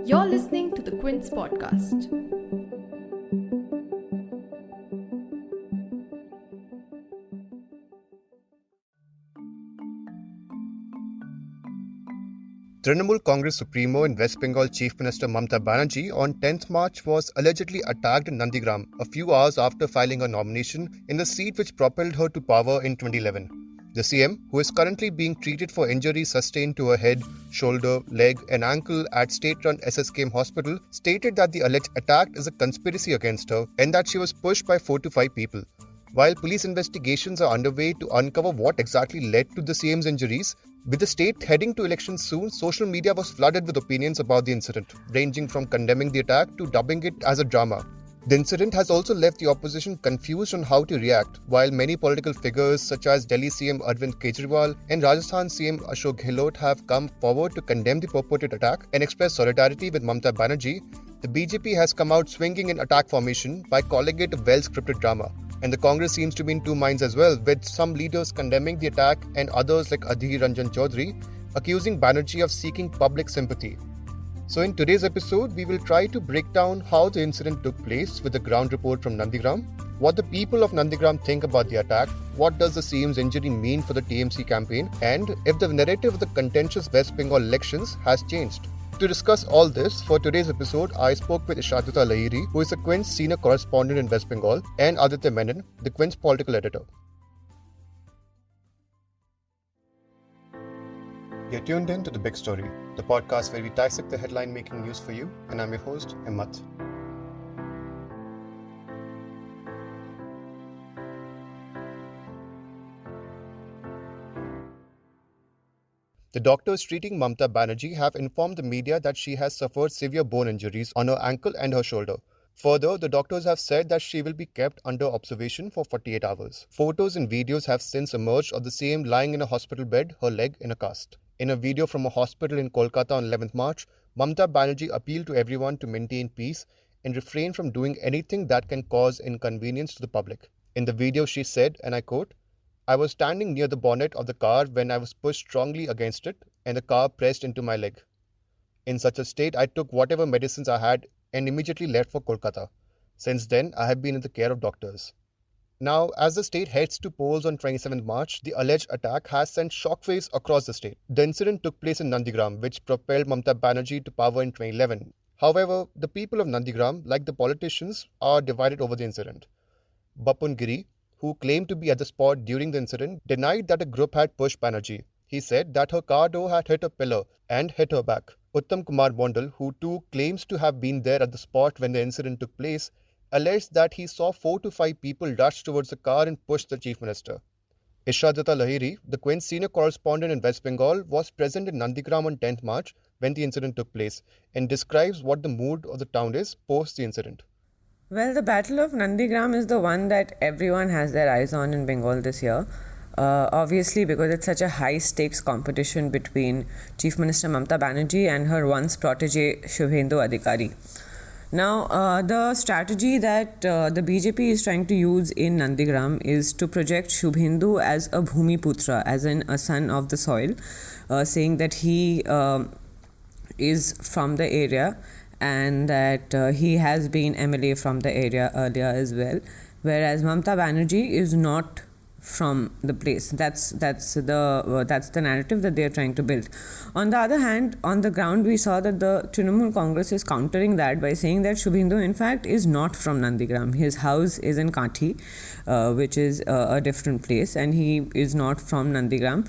You're listening to the Quint's podcast. Trinamool Congress supremo and West Bengal Chief Minister Mamta Banerjee on 10th March was allegedly attacked in Nandigram a few hours after filing her nomination in the seat which propelled her to power in 2011. The CM, who is currently being treated for injuries sustained to her head, shoulder, leg and ankle at state-run SSKM hospital, stated that the alleged attack is a conspiracy against her and that she was pushed by 4 to 5 people. While police investigations are underway to uncover what exactly led to the CM's injuries, with the state heading to elections soon, social media was flooded with opinions about the incident, ranging from condemning the attack to dubbing it as a drama. The incident has also left the opposition confused on how to react, while many political figures such as Delhi CM Arvind Kejriwal and Rajasthan CM Ashok Gehlot have come forward to condemn the purported attack and express solidarity with Mamta Banerjee. The BJP has come out swinging in attack formation by calling it a well-scripted drama. And the Congress seems to be in two minds as well, with some leaders condemning the attack and others like Adhir Ranjan Chowdhury accusing Banerjee of seeking public sympathy. So in today's episode, we will try to break down how the incident took place with a ground report from Nandigram, what the people of Nandigram think about the attack, what does the CM's injury mean for the TMC campaign, and if the narrative of the contentious West Bengal elections has changed. To discuss all this, for today's episode, I spoke with Ishadita Lahiri, who is the Quint's senior correspondent in West Bengal, and Aditya Menon, the Quint's political editor. You're tuned in to The Big Story, the podcast where we dissect the headline making news for you, and I'm your host, Himmat. The doctors treating Mamta Banerjee have informed the media that she has suffered severe bone injuries on her ankle and her shoulder. Further, the doctors have said that she will be kept under observation for 48 hours. Photos and videos have since emerged of the same lying in a hospital bed, her leg in a cast. In a video from a hospital in Kolkata on 11th March, Mamta Banerjee appealed to everyone to maintain peace and refrain from doing anything that can cause inconvenience to the public. In the video, she said, and I quote, "I was standing near the bonnet of the car when I was pushed strongly against it and the car pressed into my leg. In such a state, I took whatever medicines I had and immediately left for Kolkata. Since then, I have been in the care of doctors." Now, as the state heads to polls on 27th March, the alleged attack has sent shockwaves across the state. The incident took place in Nandigram, which propelled Mamta Banerjee to power in 2011. However, the people of Nandigram, like the politicians, are divided over the incident. Bapun Giri, who claimed to be at the spot during the incident, denied that a group had pushed Banerjee. He said that her car door had hit a pillar and hit her back. Uttam Kumar Mondal, who too claims to have been there at the spot when the incident took place, alleged that he saw 4 to 5 people rush towards the car and push the chief minister. Ishadita Lahiri, the Quint's senior correspondent in West Bengal, was present in Nandigram on 10th March when the incident took place and describes what the mood of the town is post the incident. Well, the Battle of Nandigram is the one that everyone has their eyes on in Bengal this year. Obviously, because it's such a high-stakes competition between Chief Minister Mamta Banerjee and her once protege Shubhendu Adhikari. Now, the strategy that the BJP is trying to use in Nandigram is to project Shubhendu as a Bhumi Putra, as in a son of the soil, saying that he is from the area and that he has been MLA from the area earlier as well, whereas Mamta Banerjee is not from the place. That's the narrative that they are trying to build. On the other hand, on the ground, we saw that the Trinamool Congress is countering that by saying that Shubhendu, in fact, is not from Nandigram. His house is in Kathi, which is a different place, and he is not from Nandigram.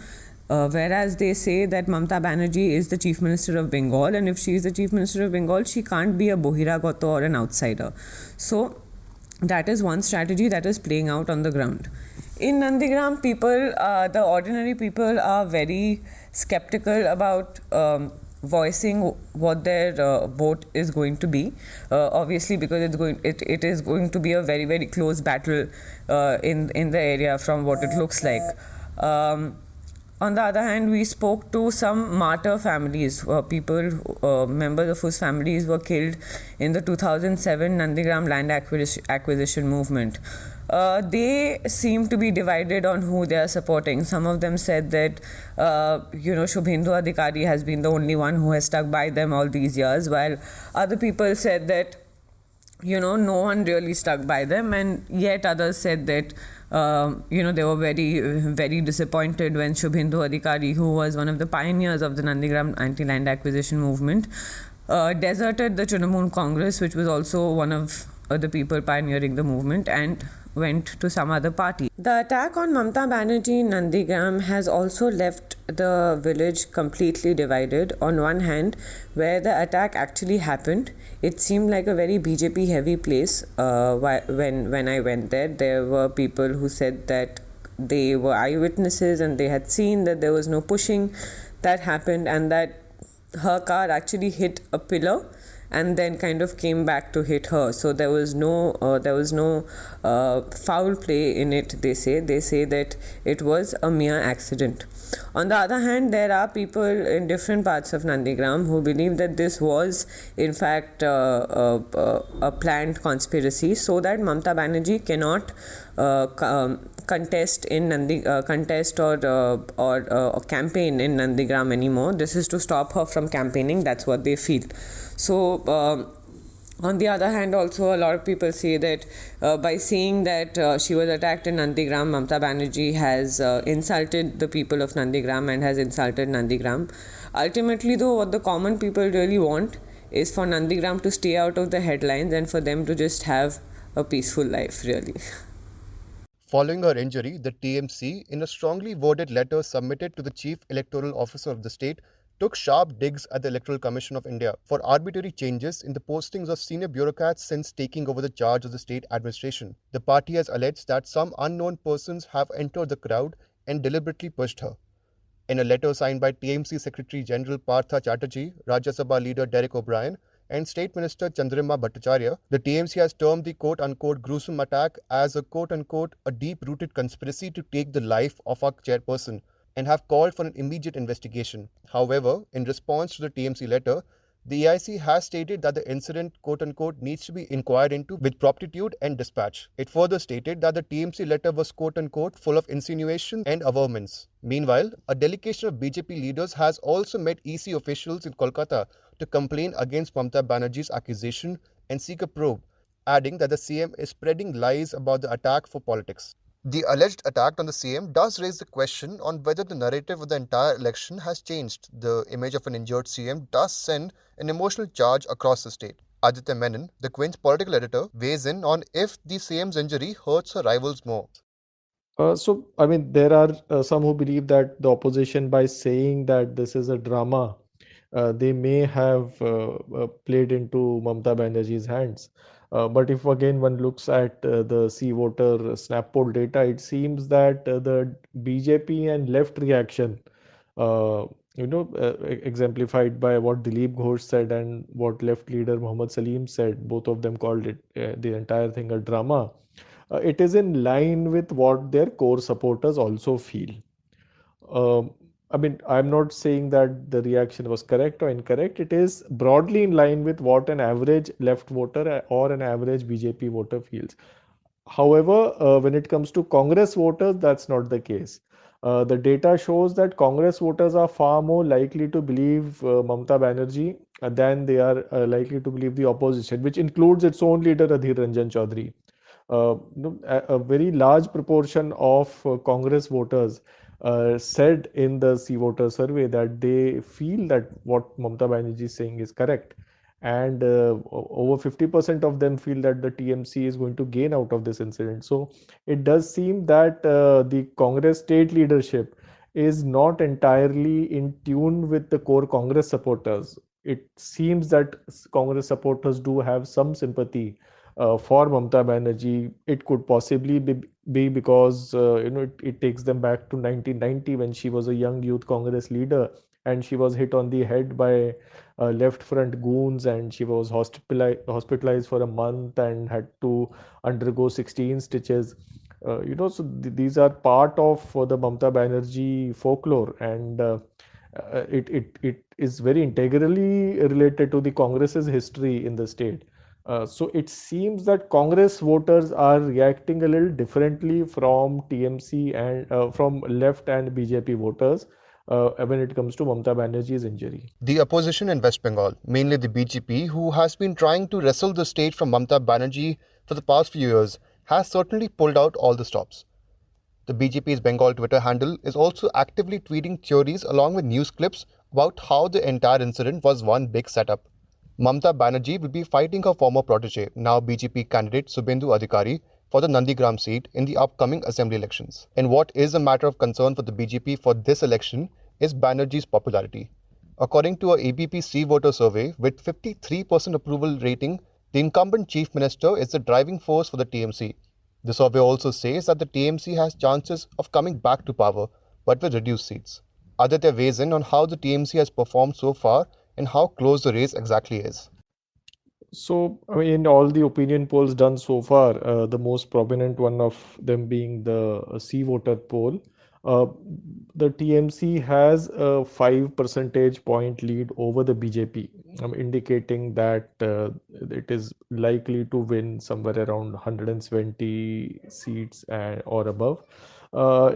Whereas they say that Mamta Banerjee is the Chief Minister of Bengal, and if she is the Chief Minister of Bengal, she can't be a Bohiragato or an outsider. So that is one strategy that is playing out on the ground. In Nandigram, people, the ordinary people are very skeptical about voicing what their vote is going to be. Obviously, because it is going to be a very, very close battle in the area from what it looks like. On the other hand, we spoke to some martyr families, members of whose families were killed in the 2007 Nandigram land acquisition movement. they seem to be divided on who they are supporting. Some of them said that, Shubhendu Adhikari has been the only one who has stuck by them all these years, while other people said that, no one really stuck by them, and yet others said that, they were very, very disappointed when Shubhendu Adhikari, who was one of the pioneers of the Nandigram anti-land acquisition movement, deserted the Trinamool Congress, which was also one of the people pioneering the movement, and went to some other party. The attack on Mamta Banerjee in Nandigram has also left the village completely divided. On one hand, where the attack actually happened, it seemed like a very BJP heavy place. When I went there, there were people who said that they were eyewitnesses and they had seen that there was no pushing that happened, and that her car actually hit a pillar and then kind of came back to hit her. So there was no foul play in it. They say that it was a mere accident. On the other hand, there are people in different parts of Nandigram who believe that this was in fact a planned conspiracy so that Mamta Banerjee cannot contest or campaign in Nandigram anymore. This is to stop her from campaigning. That's what they feel. So on the other hand, also a lot of people say that by saying that she was attacked in Nandigram, Mamta Banerjee has insulted the people of Nandigram and has insulted Nandigram. Ultimately, though, what the common people really want is for Nandigram to stay out of the headlines and for them to just have a peaceful life, really. Following her injury, the TMC, in a strongly worded letter submitted to the Chief Electoral Officer of the state, took sharp digs at the Electoral Commission of India for arbitrary changes in the postings of senior bureaucrats since taking over the charge of the state administration. The party has alleged that some unknown persons have entered the crowd and deliberately pushed her. In a letter signed by TMC Secretary General Partha Chatterjee, Rajya Sabha leader Derek O'Brien, and State Minister Chandrima Bhattacharya, the TMC has termed the quote-unquote gruesome attack as a quote-unquote a deep-rooted conspiracy to take the life of our chairperson and have called for an immediate investigation. However, in response to the TMC letter, the EIC has stated that the incident quote-unquote needs to be inquired into with promptitude and dispatch. It further stated that the TMC letter was quote-unquote full of insinuation and averments. Meanwhile, a delegation of BJP leaders has also met EC officials in Kolkata to complain against Mamta Banerjee's accusation and seek a probe, adding that the CM is spreading lies about the attack for politics. The alleged attack on the CM does raise the question on whether the narrative of the entire election has changed. The image of an injured CM does send an emotional charge across the state. Aditya Menon, the Quint's political editor, weighs in on if the CM's injury hurts her rivals more. There are some who believe that the opposition, by saying that this is a drama, they may have played into Mamta Banerjee's hands. But if again one looks at the C voter snap poll data, it seems that the BJP and left reaction, exemplified by what Dilip Ghosh said and what left leader Muhammad Salim said, both of them called it the entire thing a drama. It is in line with what their core supporters also feel. I'm not saying that the reaction was correct or incorrect. It is broadly in line with what an average left voter or an average BJP voter feels. However, when it comes to Congress voters, that's not the case. The data shows that Congress voters are far more likely to believe Mamta Banerjee than they are likely to believe the opposition, which includes its own leader Adhir Ranjan Chowdhury. A very large proportion of Congress voters said in the C voter survey that they feel that what Mamta Banerjee is saying is correct. And over 50% of them feel that the TMC is going to gain out of this incident. So it does seem that the Congress state leadership is not entirely in tune with the core Congress supporters. It seems that Congress supporters do have some sympathy for Mamta Banerjee. It could possibly be because it takes them back to 1990 when she was a young youth Congress leader and she was hit on the head by left front goons and she was hospitalized for a month and had to undergo 16 stitches. These are part of the Mamta Banerjee folklore, and it is very integrally related to the Congress's history in the state. So it seems that Congress voters are reacting a little differently from TMC and from left and BJP voters when it comes to Mamta Banerjee's injury. The opposition in West Bengal, mainly the BJP, who has been trying to wrestle the stage from Mamta Banerjee for the past few years, has certainly pulled out all the stops. The BJP's Bengal Twitter handle is also actively tweeting theories along with news clips about how the entire incident was one big setup. Mamta Banerjee will be fighting her former protege, now BJP candidate Subhendu Adhikari, for the Nandigram seat in the upcoming assembly elections. And what is a matter of concern for the BJP for this election is Banerjee's popularity. According to a ABP C voter survey with 53% approval rating, the incumbent chief minister is the driving force for the TMC. The survey also says that the TMC has chances of coming back to power, but with reduced seats. Aditya weighs in on how the TMC has performed so far and how close the race exactly is. So, I mean, in all the opinion polls done so far, the most prominent one of them being the C voter poll, uh, the TMC has a 5 percentage point lead over the BJP, indicating that it is likely to win somewhere around 170 seats or above.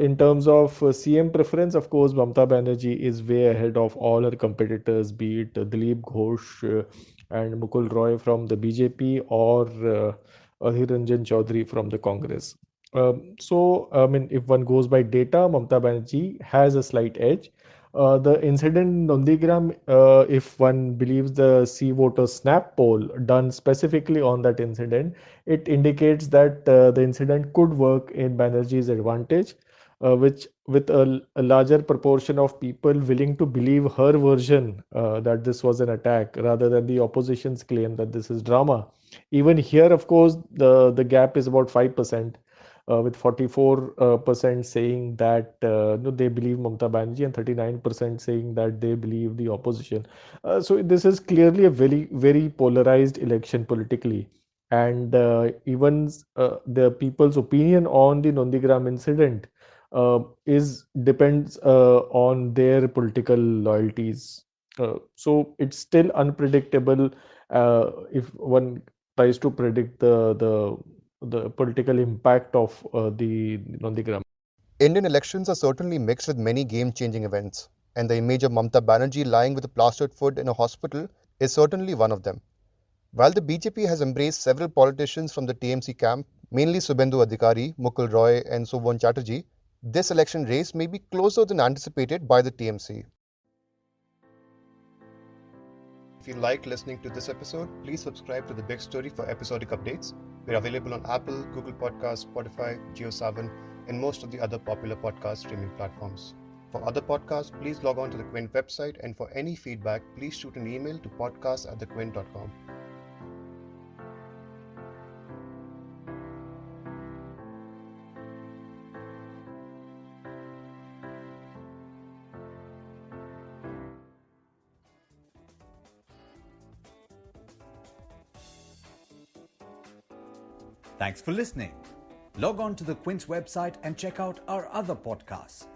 In terms of CM preference, of course, Mamta Banerjee is way ahead of all her competitors, be it Dilip Ghosh and Mukul Roy from the BJP or Adhir Ranjan Chowdhury from the Congress. I mean, if one goes by data, Mamta Banerjee has a slight edge. The incident in Nandigram, if one believes the C voter snap poll done specifically on that incident, it indicates that the incident could work in Banerjee's advantage, which with a larger proportion of people willing to believe her version that this was an attack rather than the opposition's claim that this is drama. Even here, of course, the gap is about 5%. With 44% saying that no, they believe Mamta Banerjee and 39% saying that they believe the opposition. So this is clearly a very polarized election politically. And even the people's opinion on the Nandigram incident is depends on their political loyalties. So it's still unpredictable if one tries to predict the political impact of the Nandigram. Indian elections are certainly mixed with many game-changing events, and the image of Mamta Banerjee lying with a plastered foot in a hospital is certainly one of them. While the BJP has embraced several politicians from the TMC camp, mainly Subhendu Adhikari, Mukul Roy, and Suvon Chatterjee, this election race may be closer than anticipated by the TMC. If you liked listening to this episode, please subscribe to The Big Story for episodic updates. We're available on Apple, Google Podcasts, Spotify, JioSaavn, and most of the other popular podcast streaming platforms. For other podcasts, please log on to the Quint website, and for any feedback, please shoot an email to podcast@thequint.com. Thanks for listening. Log on to the Quint's website and check out our other podcasts.